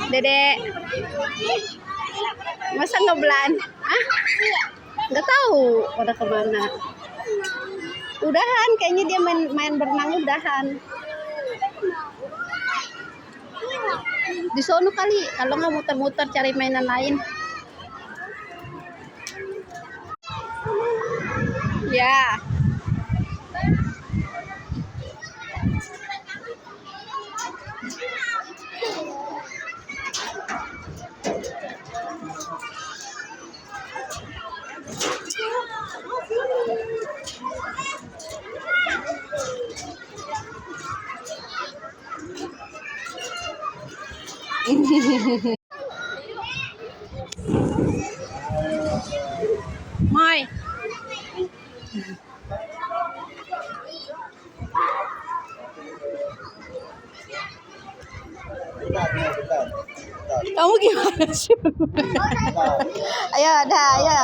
Dedek. Masa ngeblan? Ah? Nggak tahu pada kemana. Udahan, kayaknya dia main berenang udahan. Di sono kali, kalau nggak muter-muter cari mainan lain. Ya. Mai. Kamu gimana sih? Ayo, dah, ayo.